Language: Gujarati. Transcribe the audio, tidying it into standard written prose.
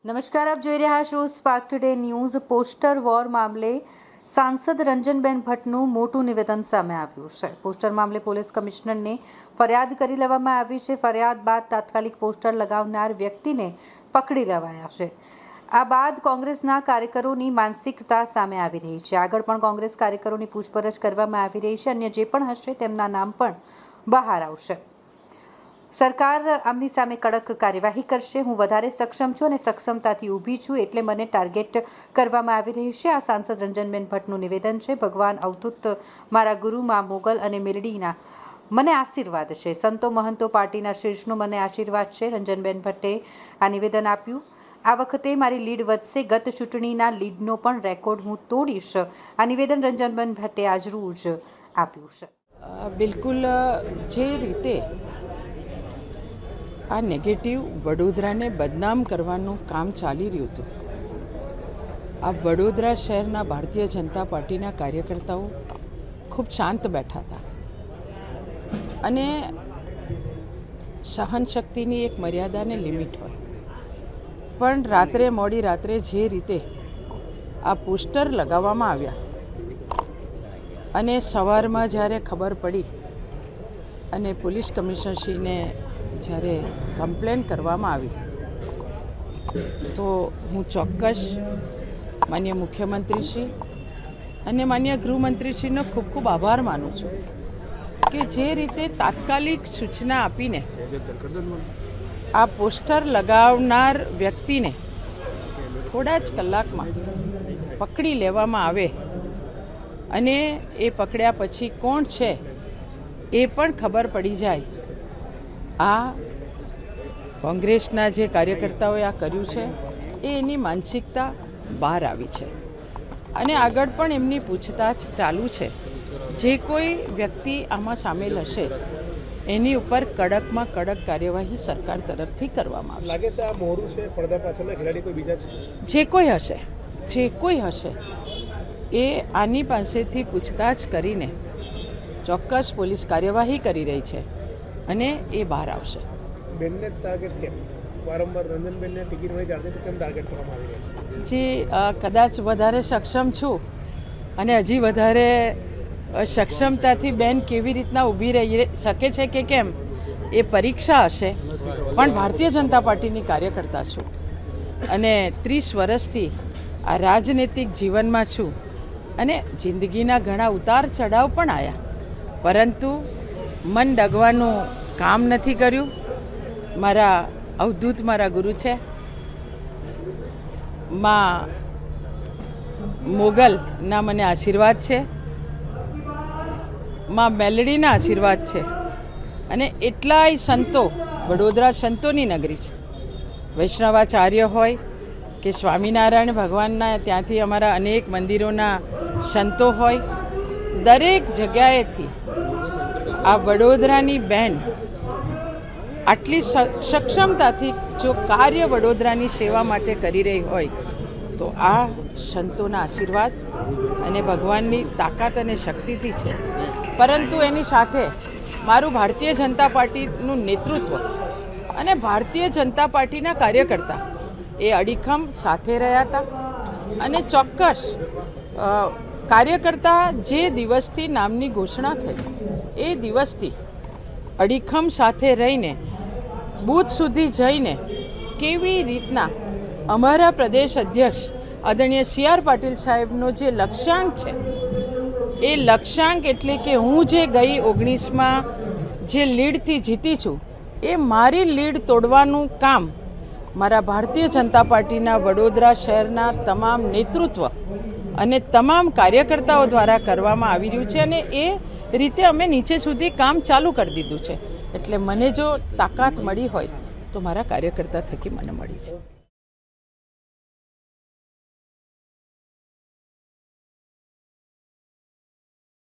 નમસ્કાર, આપ જોઈ રહ્યા છો spark today news. Poster war મામલે સાંસદ રંજનબેન ભટ્ટનું મોટું નિવેદન સામે આવ્યું છે। પોસ્ટર મામલે પોલીસ કમિશનરને ફરિયાદ કરી લેવામાં આવી છે। ફરિયાદ બાદ તાત્કાલિક પોસ્ટર લગાવનાર વ્યક્તિને પકડી લેવાયા છે। આ બાદ કોંગ્રેસના કાર્યકરોની માનસિકતા સામે આવી રહી છે। આગળ પણ કોંગ્રેસ કાર્યકરોની પૂછપરછ કરવામાં આવી રહી છે। અન્ય જે પણ હશે તેમના નામ પણ બહાર આવશે। સરકાર આમની સામે કડક કાર્યવાહી કરશે। હું વધારે સક્ષમ છું અને સક્ષમતાથી ઊભી છું, એટલે મને ટાર્ગેટ કરવામાં આવી રહ્યું છે। આ સાંસદ રંજનબેન ભટ્ટનું નિવેદન છે। ભગવાન અવધૂત મારા ગુરુ મા મોગલ અને મેલડીના મને આશીર્વાદ છે। સંતો મહંતો પાર્ટીના શીર્ષનો મને આશીર્વાદ છે। રંજનબેન ભટ્ટે આ નિવેદન આપ્યું। આ વખતે મારી લીડ વધશે। ગત ચૂંટણીના લીડનો પણ રેકોર્ડ હું તોડીશ। આ નિવેદન રંજનબેન ભટ્ટે આજરોજ આપ્યું છે। બિલકુલ જે રીતે આ નેગેટિવ વડોદરાને બદનામ કરવાનું કામ ચાલી રહ્યું હતું, આ વડોદરા શહેરના ભારતીય જનતા પાર્ટીના કાર્યકર્તાઓ ખૂબ શાંત બેઠા હતા અને સહનશક્તિની એક મર્યાદાને લિમિટ હોય, પણ મોડી રાત્રે જે રીતે આ પોસ્ટર લગાવવામાં આવ્યા અને સવારમાં જ્યારે ખબર પડી અને પોલીસ કમિશનરશ્રીને જ્યારે કમ્પ્લેન કરવામાં આવી, તો હું ચોક્કસ માનનીય મુખ્યમંત્રીશ્રી અને માનનીય ગૃહમંત્રીશ્રીનો ખૂબ ખૂબ આભાર માનું છું કે જે રીતે તાત્કાલિક સૂચના આપીને આ પોસ્ટર લગાવનાર વ્યક્તિને થોડા જ કલાકમાં પકડી લેવામાં આવે અને એ પકડ્યા પછી કોણ છે એ પણ ખબર પડી જાય। આ કોંગ્રેસના જે કાર્યકર્તાઓએ આ કર્યું છે એ એની માનસિકતા બહાર આવી છે અને આગળ પણ એમની પૂછતાછ ચાલુ છે। જે કોઈ વ્યક્તિ આમાં સામેલ હશે એની ઉપર કડકમાં કડક કાર્યવાહી સરકાર તરફથી કરવામાં આવશે। લાગે છે આ મોરું છે, પડદા પાછળના ખેલાડી કોઈ બીજા છે? જે કોઈ હશે એ આની પાસેથી પૂછતાછ કરીને ચોક્કસ પોલીસ કાર્યવાહી કરી રહી છે અને એ બહાર આવશે। બેનને જ ટાર્ગેટ કેમ? વારંવાર રંજનબેનને ટિકિટ મળી ત્યારથી કેમ ટાર્ગેટ કરવામાં આવી રહી છે? કદાચ વધારે સક્ષમ છું અને હજી વધારે સક્ષમતાથી બેન કેવી રીતના ઊભી રહી શકે છે કે કેમ એ પરીક્ષા હશે, પણ ભારતીય જનતા પાર્ટીની કાર્યકર્તા છું અને 30 વર્ષથી આ રાજનૈતિક જીવનમાં છું અને જિંદગીના ઘણા ઉતાર ચઢાવ પણ આવ્યા, પરંતુ મન ડગવાનું કામ નથી કર્યું। મારા અવધૂત મારા ગુરુ છે, માં મોગલના મને આશીર્વાદ છે, માં મેલડીના આશીર્વાદ છે અને એટલાય સંતો, વડોદરા સંતોની નગરી છે। વૈષ્ણવાચાર્ય હોય કે સ્વામિનારાયણ ભગવાનના ત્યાંથી અમારા અનેક મંદિરોના સંતો હોય, દરેક જગ્યાએથી આ વડોદરાની બહેન આટલી સક્ષમતાથી જો કાર્ય વડોદરાની સેવા માટે કરી રહી હોય તો આ સંતોના આશીર્વાદ અને ભગવાનની તાકાત અને શક્તિથી છે, પરંતુ એની સાથે મારું ભારતીય જનતા પાર્ટીનું નેતૃત્વ અને ભારતીય જનતા પાર્ટીના કાર્યકર્તા એ અડીખમ સાથે રહ્યા હતા અને ચોક્કસ કાર્યકર્તા જે દિવસથી નામની ઘોષણા થઈ એ દિવસથી અડીખમ સાથે રહીને બૂથ સુધી જઈને કેવી રીતના અમારા પ્રદેશ અધ્યક્ષ આદરણીય CR પાટીલ સાહેબનો જે લક્ષ્યાંક છે એ લક્ષ્યાંક એટલે કે હું જે ગઈ 19માં જે લીડથી જીતી છું એ મારી લીડ તોડવાનું કામ મારા ભારતીય જનતા પાર્ટીના વડોદરા શહેરના તમામ નેતૃત્વ અને તમામ કાર્યકર્તાઓ દ્વારા કરવામાં આવી રહ્યું છે અને એ રીતે અમે નીચે સુધી કામ ચાલુ કરી દીધું છે। એટલે મને જો તાકાત મળી હોય તો મારા કાર્યકર્તા થકી મને મળી છે।